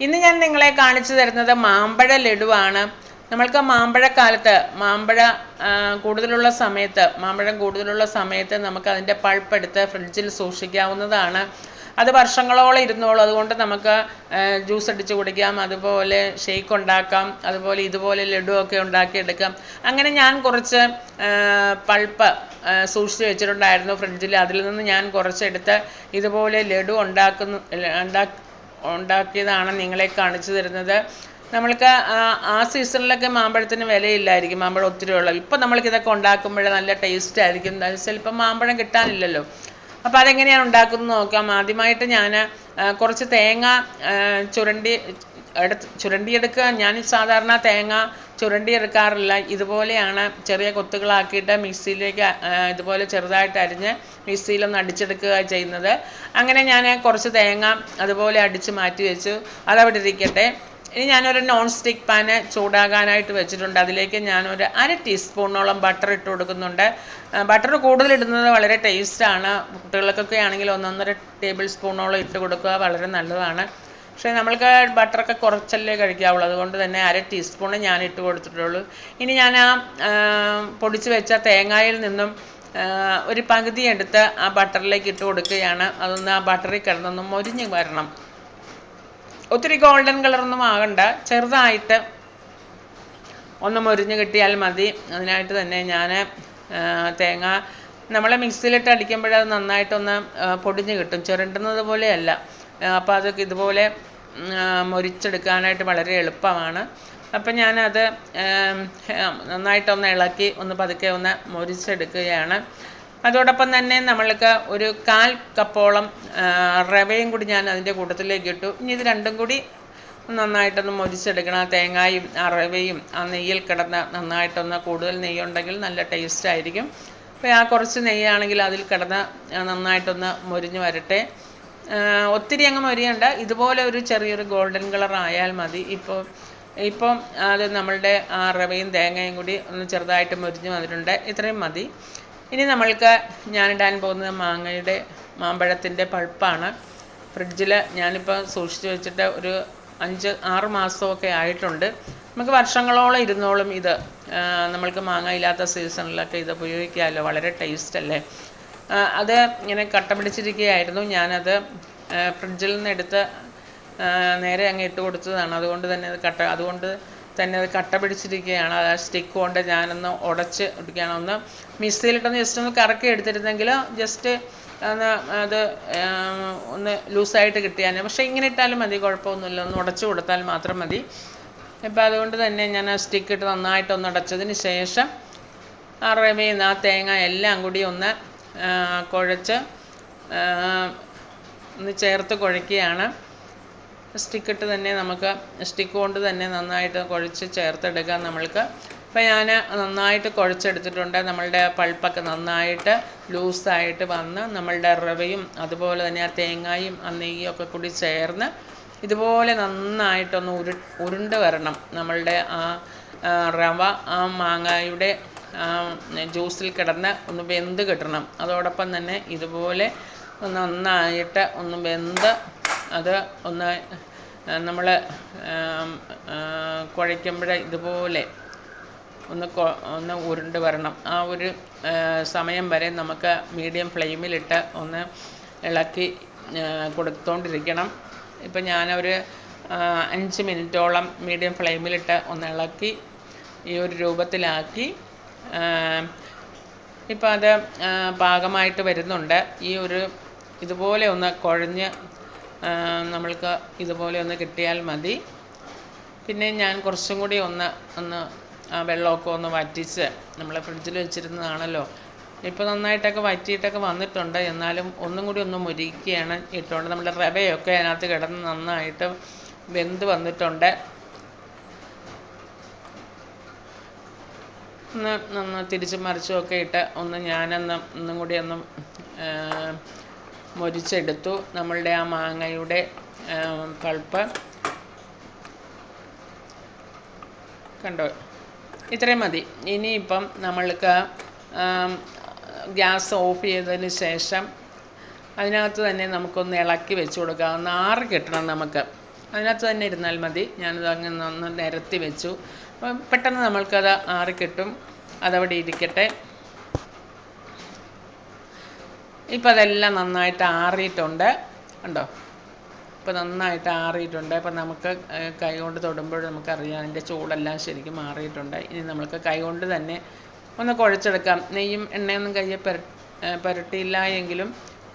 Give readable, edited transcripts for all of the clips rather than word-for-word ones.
ഇന്ന് ഞാൻ നിങ്ങളെ കാണിച്ചു തരുന്നത് മാമ്പഴ ലഡുവാണ്. നമ്മൾക്ക് മാമ്പഴക്കാലത്ത് മാമ്പഴം കൂടുതലുള്ള സമയത്ത് നമുക്ക് അതിൻ്റെ പൾപ്പെടുത്ത് ഫ്രിഡ്ജിൽ സൂക്ഷിക്കാവുന്നതാണ്. അത് വർഷങ്ങളോളം ഇരുന്നോളും. അതുകൊണ്ട് നമുക്ക് ജ്യൂസ് അടിച്ച് കുടിക്കാം, അതുപോലെ ഷേക്ക് ഉണ്ടാക്കാം, അതുപോലെ ഇതുപോലെ ലഡുവൊക്കെ ഉണ്ടാക്കിയെടുക്കാം. അങ്ങനെ ഞാൻ കുറച്ച് പൾപ്പ് സൂക്ഷിച്ച് വെച്ചിട്ടുണ്ടായിരുന്നു ഫ്രിഡ്ജിൽ. അതിൽ നിന്ന് ഞാൻ കുറച്ചെടുത്ത് ഇതുപോലെ ലഡു ഉണ്ടാക്കിയതാണ് നിങ്ങളെ കാണിച്ചു തരുന്നത്. നമ്മൾക്ക് ആ സീസണിലൊക്കെ മാമ്പഴത്തിന് വിലയില്ലായിരിക്കും, മാമ്പഴം ഒത്തിരി ഉള്ളത്. ഇപ്പം നമ്മൾക്കിതൊക്കെ ഉണ്ടാക്കുമ്പോൾ നല്ല ടേസ്റ്റ് ആയിരിക്കും. ചിലപ്പം മാമ്പഴം കിട്ടാനില്ലല്ലോ. അപ്പോൾ അതെങ്ങനെയാണ് ഉണ്ടാക്കുന്നത് നോക്കാം. ആദ്യമായിട്ട് ഞാൻ കുറച്ച് തേങ്ങ ചുരണ്ടിയെടുക്കുക. ഞാൻ സാധാരണ തേങ്ങ ചുരണ്ടിയെടുക്കാറില്ല. ഇതുപോലെയാണ് ചെറിയ കൊത്തുകളാക്കിയിട്ട് മിക്സിയിലേക്ക് ഇതുപോലെ ചെറുതായിട്ട് അരിഞ്ഞ് മിക്സിയിലൊന്ന് അടിച്ചെടുക്കുക ചെയ്യുന്നത്. അങ്ങനെ ഞാൻ കുറച്ച് തേങ്ങ അതുപോലെ അടിച്ച് മാറ്റി വെച്ചു. അതവിടെ ഇരിക്കട്ടെ. ഇനി ഞാനൊരു നോൺ സ്റ്റിക്ക് പാന് ചൂടാകാനായിട്ട് വെച്ചിട്ടുണ്ട്. അതിലേക്ക് ഞാനൊരു 1/2 ടീസ്പൂണോളം ബട്ടർ ഇട്ട് കൊടുക്കുന്നുണ്ട്. ബട്ടർ കൂടുതലിടുന്നത് വളരെ ടേസ്റ്റാണ്. കുട്ടികൾക്കൊക്കെ ആണെങ്കിൽ 1.5 ടേബിൾ സ്പൂണോളം ഇട്ട് കൊടുക്കുക, വളരെ നല്ലതാണ്. പക്ഷേ നമ്മൾക്ക് ബട്ടറൊക്കെ കുറച്ചല്ലേ കഴിക്കാവുള്ളൂ, അതുകൊണ്ട് തന്നെ 1/2 ടീസ്പൂണ് ഞാൻ ഇട്ട് കൊടുത്തിട്ടുള്ളൂ. ഇനി ഞാൻ പൊടിച്ച് വെച്ച തേങ്ങയിൽ നിന്നും ഒരു പകുതി എടുത്ത് ആ ബട്ടറിലേക്ക് ഇട്ട് കൊടുക്കുകയാണ്. അതൊന്ന് ആ ബട്ടറിൽ കിടന്നൊന്ന് മൊരിഞ്ഞ് വരണം. ഒത്തിരി ഗോൾഡൻ കളറൊന്നും ആകണ്ട, ചെറുതായിട്ട് ഒന്ന് മൊരിഞ്ഞ് കിട്ടിയാൽ മതി. അതിനായിട്ട് തന്നെ ഞാൻ തേങ്ങ നമ്മൾ മിക്സിയിലിട്ട് അടിക്കുമ്പോഴത് നന്നായിട്ടൊന്ന് പൊടിഞ്ഞ് കിട്ടും, ചുരണ്ടുന്നത് പോലെയല്ല. അപ്പോൾ അതൊക്കെ ഇതുപോലെ മൊരിച്ചെടുക്കാനായിട്ട് വളരെ എളുപ്പമാണ്. അപ്പം ഞാനത് നന്നായിട്ടൊന്ന് ഇളക്കി പതുക്കെ ഒന്ന് മൊരിച്ചെടുക്കുകയാണ്. അതോടൊപ്പം തന്നെ നമ്മൾക്ക് ഒരു 1/4 കപ്പോളം റവയും കൂടി ഞാൻ അതിൻ്റെ കൂട്ടത്തിലേക്ക് ഇട്ടു. ഇനി ഇത് രണ്ടും കൂടി നന്നായിട്ടൊന്ന് മൊരിച്ചെടുക്കണം. തേങ്ങയും ആ റവയും ആ നെയ്യിൽ കിടന്ന് നന്നായിട്ടൊന്ന്, കൂടുതൽ നെയ്യുണ്ടെങ്കിൽ നല്ല ടേസ്റ്റ് ആയിരിക്കും. അപ്പോൾ ആ കുറച്ച് നെയ്യാണെങ്കിൽ അതിൽ കിടന്ന് നന്നായിട്ടൊന്ന് മൊരിഞ്ഞ് വരട്ടെ. ഒത്തിരി അങ്ങ് മൊരിയണ്ട, ഇതുപോലെ ഒരു ചെറിയൊരു ഗോൾഡൻ കളർ ആയാൽ മതി. ഇപ്പം അത് നമ്മളുടെ ആ റവയും തേങ്ങയും കൂടി ഒന്ന് ചെറുതായിട്ട് മൊരിഞ്ഞ് വന്നിട്ടുണ്ട്. ഇത്രയും മതി. ഇനി നമ്മൾക്ക് ഞാനിടാൻ പോകുന്നത് മാമ്പഴത്തിൻ്റെ പൾപ്പാണ്. ഫ്രിഡ്ജിൽ ഞാനിപ്പോൾ സൂക്ഷിച്ച് വെച്ചിട്ട് ഒരു 5-6 മാസമൊക്കെ ആയിട്ടുണ്ട്. നമുക്ക് വർഷങ്ങളോളം ഇരുന്നോളും ഇത്. നമ്മൾക്ക് മാങ്ങ ഇല്ലാത്ത സീസണിലൊക്കെ ഇത് ഉപയോഗിക്കാമല്ലോ, വളരെ ടേസ്റ്റ് അല്ലേ. അത് ഇങ്ങനെ കട്ട പിടിച്ചിരിക്കുകയായിരുന്നു. ഞാനത് ഫ്രിഡ്ജിൽ നിന്ന് എടുത്ത് നേരെ അങ്ങ് ഇട്ട് കൊടുത്തതാണ്. അതുകൊണ്ട് തന്നെ അത് കട്ട പിടിച്ചിരിക്കുകയാണ്. ആ സ്റ്റിക്ക് കൊണ്ട് ഞാനൊന്ന് ഉടച്ച് ഇടിക്കുകയാണ്. ഒന്ന് മിക്സിയിലിട്ടൊന്ന് ജസ്റ്റ് ഒന്ന് കറക്കി എടുത്തിരുന്നെങ്കിൽ ജസ്റ്റ് ഒന്ന് ലൂസായിട്ട് കിട്ടിയാൽ. പക്ഷേ ഇങ്ങനെ ഇട്ടാലും മതി, കുഴപ്പമൊന്നുമില്ല. ഒന്ന് ഉടച്ചു കൊടുത്താൽ മാത്രം മതി. ഇപ്പം അതുകൊണ്ട് തന്നെ ഞാൻ ആ സ്റ്റിക്ക് ഇട്ട് നന്നായിട്ടൊന്ന് ഉടച്ചതിന് ശേഷം ആ റവയും ആ തേങ്ങ എല്ലാം കൂടി ഒന്ന് കുഴച്ച് ഒന്ന് ചേർത്ത് കുഴയ്ക്കുകയാണ്. സ്റ്റിക്ക് കൊണ്ട് തന്നെ നന്നായിട്ട് കുഴച്ച് ചേർത്തെടുക്കാം നമ്മൾക്ക്. അപ്പോൾ ഞാൻ നന്നായിട്ട് കുഴച്ചെടുത്തിട്ടുണ്ട്. നമ്മളുടെ പൾപ്പൊക്കെ നന്നായിട്ട് ലൂസായിട്ട് വന്ന് നമ്മളുടെ റവയും അതുപോലെ തന്നെ ആ തേങ്ങയും ആ നെയ്യും ഒക്കെ കൂടി ചേർന്ന് ഇതുപോലെ നന്നായിട്ടൊന്ന് ഉരുണ്ട് വരണം. നമ്മളുടെ ആ റവ ആ മാങ്ങയുടെ ജ്യൂസിൽ കിടന്ന് ഒന്ന് വെന്ത് കിട്ടണം. അതോടൊപ്പം തന്നെ ഇതുപോലെ നന്നായിട്ട് ഒന്ന് വെന്ത് അത് നമ്മൾ കുഴയ്ക്കുമ്പോൾ ഇതുപോലെ ഒന്ന് ഉരുണ്ട് വരണം. ആ ഒരു സമയം വരെ നമുക്ക് മീഡിയം ഫ്ലെയിമിലിട്ട് ഒന്ന് ഇളക്കി കൊടുത്തുകൊണ്ടിരിക്കണം. ഇപ്പം ഞാനൊരു 5 മിനിറ്റോളം മീഡിയം ഫ്ലെയിമിലിട്ട് ഒന്ന് ഇളക്കി ഈ ഒരു രൂപത്തിലാക്കി. ഇപ്പം അത് പാകമായിട്ട് വരുന്നുണ്ട്. ഇതുപോലെ ഒന്ന് കുഴഞ്ഞ് നമ്മൾക്ക് ഇതുപോലെ ഒന്ന് കിട്ടിയാൽ മതി. പിന്നെ ഞാൻ കുറച്ചും കൂടി ഒന്ന് വെള്ളമൊക്കെ ഒന്ന് വറ്റിച്ച്, നമ്മൾ ഫ്രിഡ്ജിൽ വെച്ചിരുന്നതാണല്ലോ, ഇപ്പോൾ നന്നായിട്ടൊക്കെ വറ്റിയിട്ടൊക്കെ വന്നിട്ടുണ്ട്. എന്നാലും ഒന്നും കൂടി ഒന്ന് മുരിക്കുകയാണ് ഇട്ടുകൊണ്ട്. നമ്മുടെ റവയൊക്കെ അതിനകത്ത് കിടന്ന് നന്നായിട്ട് വെന്ത് വന്നിട്ടുണ്ട്. ഒന്ന് തിരിച്ചും മറിച്ചുമൊക്കെ ഇട്ട് ഒന്നും കൂടി മൊരിച്ചെടുത്തു നമ്മളുടെ ആ മാങ്ങയുടെ പൾപ്പ്. കണ്ടോ, ഇത്രയും മതി. ഇനിയിപ്പം നമ്മൾക്ക് ഗ്യാസ് ഓഫ് ചെയ്തതിന് ശേഷം അതിനകത്ത് തന്നെ നമുക്കൊന്ന് ഇളക്കി വെച്ച് കൊടുക്കാം. ഒന്ന് ആറി കിട്ടണം നമുക്ക്. അതിനകത്ത് തന്നെ ഇരുന്നാൽ മതി. ഞാനത് അങ്ങനെ ഒന്ന് നിരത്തി വെച്ചു. അപ്പം പെട്ടെന്ന് നമ്മൾക്കത് ആറിക്കിട്ടും. അതവിടെ ഇരിക്കട്ടെ. ഇപ്പം അതെല്ലാം നന്നായിട്ട് ആറിയിട്ടുണ്ട്. കണ്ടോ? ഇപ്പോൾ നന്നായിട്ട് ആറിയിട്ടുണ്ട്. അപ്പം നമുക്ക് കൈ കൊണ്ട് തൊടുമ്പോൾ നമുക്കറിയാം അതിൻ്റെ ചൂടെല്ലാം ശരിക്കും മാറിയിട്ടുണ്ട്. ഇനി നമുക്ക് കൈ കൊണ്ട് തന്നെ ഒന്ന് കുഴച്ചെടുക്കാം. നെയ്യും എണ്ണയൊന്നും കയ്യെ പുരട്ടിയില്ല എങ്കിലും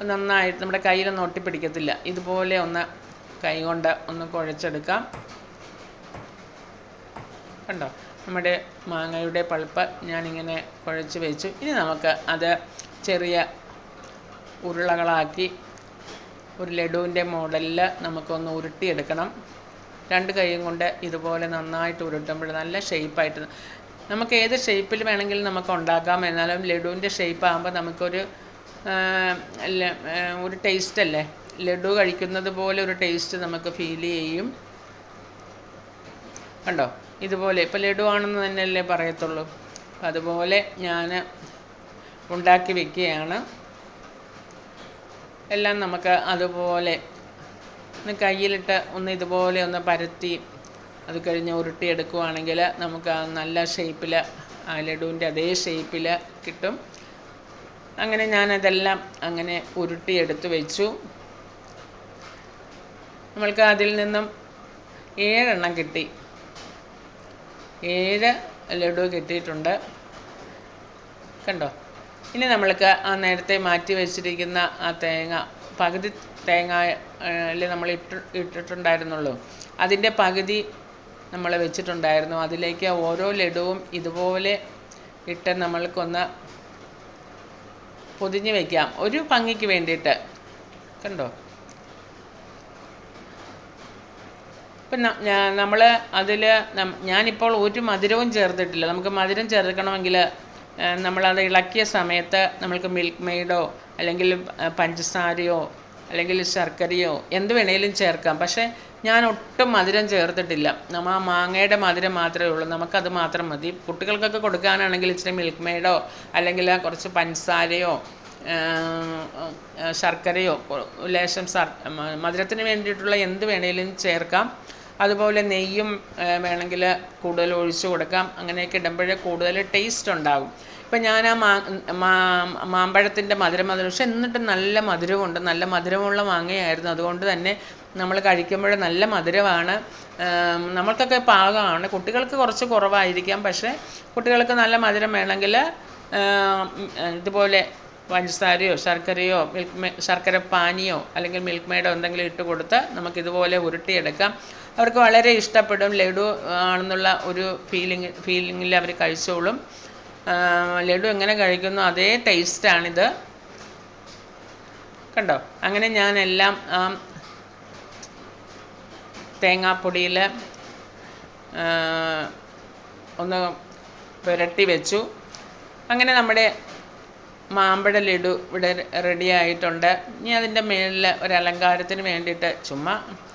നന്നായിട്ട് നമ്മുടെ കയ്യിലൊന്നും ഒട്ടിപ്പിടിക്കത്തില്ല. ഇതുപോലെ ഒന്ന് കൈ കൊണ്ട് ഒന്ന് കുഴച്ചെടുക്കാം. കണ്ടോ? നമ്മുടെ മാങ്ങയുടെ പൾപ്പ് ഞാനിങ്ങനെ കുഴച്ച് വെച്ചു. ഇനി നമുക്ക് അത് ചെറിയ ഉരുളകളാക്കി ഒരു ലഡുവിൻ്റെ മോഡലിൽ നമുക്കൊന്ന് ഉരുട്ടിയെടുക്കണം. 2 കൈയും കൊണ്ട് ഇതുപോലെ നന്നായിട്ട് ഉരുട്ടുമ്പോൾ നല്ല ഷേപ്പായിട്ട് നമുക്ക് ഏത് ഷേപ്പിൽ വേണമെങ്കിലും നമുക്ക് ഉണ്ടാക്കാം. എന്നാലും ലഡുവിൻ്റെ ഷേപ്പ് ആകുമ്പോൾ നമുക്കൊരു ഒരു ടേസ്റ്റ് അല്ലേ, ലഡു കഴിക്കുന്നത് പോലെ ഒരു ടേസ്റ്റ് നമുക്ക് ഫീൽ ചെയ്യും. കണ്ടോ? ഇതുപോലെ ഇപ്പോൾ ലഡു ആണെന്ന് തന്നെയല്ലേ പറയത്തുള്ളൂ. അതുപോലെ ഞാൻ ഉണ്ടാക്കി വെക്കുകയാണ്. എല്ലാം നമുക്ക് അതുപോലെ ഒന്ന് കയ്യിലിട്ട് ഒന്ന് ഇതുപോലെ ഒന്ന് പരത്തി അത് കഴിഞ്ഞ് ഉരുട്ടിയെടുക്കുകയാണെങ്കിൽ നമുക്ക് നല്ല ഷേപ്പിൽ ആ ലഡുവിൻ്റെ അതേ ഷേപ്പിൽ കിട്ടും. അങ്ങനെ ഞാനതെല്ലാം അങ്ങനെ ഉരുട്ടിയെടുത്ത് വെച്ചു. നമ്മൾക്ക് അതിൽ നിന്നും 7 എണ്ണം കിട്ടി. 7 ലഡു കിട്ടിയിട്ടുണ്ട്. കണ്ടോ? ഇനി നമ്മൾക്ക് ആ നേരത്തെ മാറ്റി വെച്ചിരിക്കുന്ന ആ തേങ്ങ, പകുതി തേങ്ങയിൽ നമ്മൾ ഇട്ടിട്ടുണ്ടായിരുന്നുള്ളൂ. അതിൻ്റെ പകുതി നമ്മൾ വെച്ചിട്ടുണ്ടായിരുന്നു. അതിലേക്ക് ഓരോ ലഡുവും ഇതുപോലെ ഇട്ട് നമ്മൾക്കൊന്ന് പൊതിഞ്ഞ് വയ്ക്കാം, ഒരു ഭംഗിക്ക് വേണ്ടിയിട്ട്. കണ്ടോ? ഇപ്പം നമ്മൾ അതിൽ ഞാനിപ്പോൾ ഒരു മധുരവും ചേർത്തിട്ടില്ല. നമുക്ക് മധുരം ചേർക്കണമെങ്കിൽ നമ്മളത് ഇളക്കിയ സമയത്ത് നമ്മൾക്ക് മിൽക്ക് മെയ്ഡോ അല്ലെങ്കിൽ പഞ്ചസാരയോ അല്ലെങ്കിൽ ശർക്കരയോ എന്ത് വേണേലും ചേർക്കാം. പക്ഷേ ഞാൻ ഒട്ടും മധുരം ചേർത്തിട്ടില്ല. ആ മാങ്ങയുടെ മധുരം മാത്രമേ ഉള്ളൂ. നമുക്കത് മാത്രം മതി. കുട്ടികൾക്കൊക്കെ കൊടുക്കാനാണെങ്കിൽ ഇച്ചിരി മിൽക്ക് മെയ്ഡോ അല്ലെങ്കിൽ കുറച്ച് പഞ്ചസാരയോ ശർക്കരയോ ലേശം മധുരത്തിന് വേണ്ടിയിട്ടുള്ള എന്ത് വേണേലും ചേർക്കാം. അതുപോലെ നെയ്യും വേണമെങ്കിൽ കൂടുതൽ ഒഴിച്ചു കൊടുക്കാം. അങ്ങനെയൊക്കെ ഇടുമ്പോഴേ കൂടുതൽ ടേസ്റ്റ് ഉണ്ടാകും. ഇപ്പം ഞാൻ ആ മാമ്പഴത്തിൻ്റെ മധുരം പക്ഷെ എന്നിട്ട് നല്ല മധുരമുണ്ട്. നല്ല മധുരമുള്ള മാങ്ങയായിരുന്നു. അതുകൊണ്ട് തന്നെ നമ്മൾ കഴിക്കുമ്പോൾ നല്ല മധുരമാണ്. നമ്മൾക്കൊക്കെ പാകമാണ്. കുട്ടികൾക്ക് കുറച്ച് കുറവായിരിക്കാം. പക്ഷേ കുട്ടികൾക്ക് നല്ല മധുരം വേണമെങ്കിൽ ഇതുപോലെ പഞ്ചസാരയോ ശർക്കരയോ ശർക്കര പാനിയോ അല്ലെങ്കിൽ മിൽക്ക് മെയ്ഡോ എന്തെങ്കിലും ഇട്ട് കൊടുത്ത് നമുക്കിതുപോലെ ഉരുട്ടിയെടുക്കാം. അവർക്ക് വളരെ ഇഷ്ടപ്പെടും. ലഡു ആണെന്നുള്ള ഒരു ഫീലിങ്ങിൽ അവർ കഴിച്ചോളും. ലഡു എങ്ങനെ കഴിക്കുന്നു അതേ ടേസ്റ്റാണിത്. കണ്ടോ? അങ്ങനെ ഞാനെല്ലാം തേങ്ങാപ്പൊടിയിൽ ഒന്ന് പുരട്ടി വെച്ചു. അങ്ങനെ നമ്മുടെ മാമ്പഴ ലഡു ഇവിടെ റെഡി ആയിട്ടുണ്ട്. ഇനി അതിൻ്റെ മേളിൽ ഒരു അലങ്കാരത്തിന് വേണ്ടിയിട്ട്, ചുമ്മാ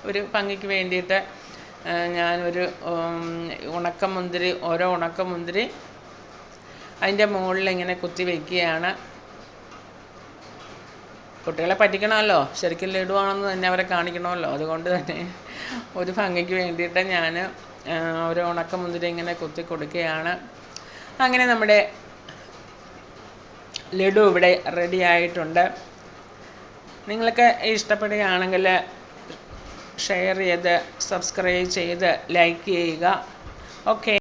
ഒരു ഭംഗിക്ക് വേണ്ടിയിട്ട് ഞാനൊരു ഉണക്കമുന്തിരി, ഓരോ ഉണക്കമുന്തിരി അതിൻ്റെ മുകളിൽ ഇങ്ങനെ കുത്തി വയ്ക്കുകയാണ്. കുട്ടികളെ പറ്റിക്കണമല്ലോ, ശരിക്കും ലഡു ആണെന്ന് തന്നെ അവരെ കാണിക്കണമല്ലോ. അതുകൊണ്ട് തന്നെ ഒരു ഭംഗിക്ക് വേണ്ടിയിട്ട് ഞാൻ ഒരു ഉണക്കമുന്തിരി ഇങ്ങനെ കുത്തി കൊടുക്കുകയാണ്. അങ്ങനെ നമ്മുടെ ലഡു ഇവിടെ റെഡി ആയിട്ടുണ്ട്. നിങ്ങൾക്ക് ഇഷ്ടപ്പെടുകയാണെങ്കിൽ ഷെയർ ചെയ്ത് സബ്സ്ക്രൈബ് ചെയ്ത് ലൈക്ക് ചെയ്യുക. ഓക്കെ.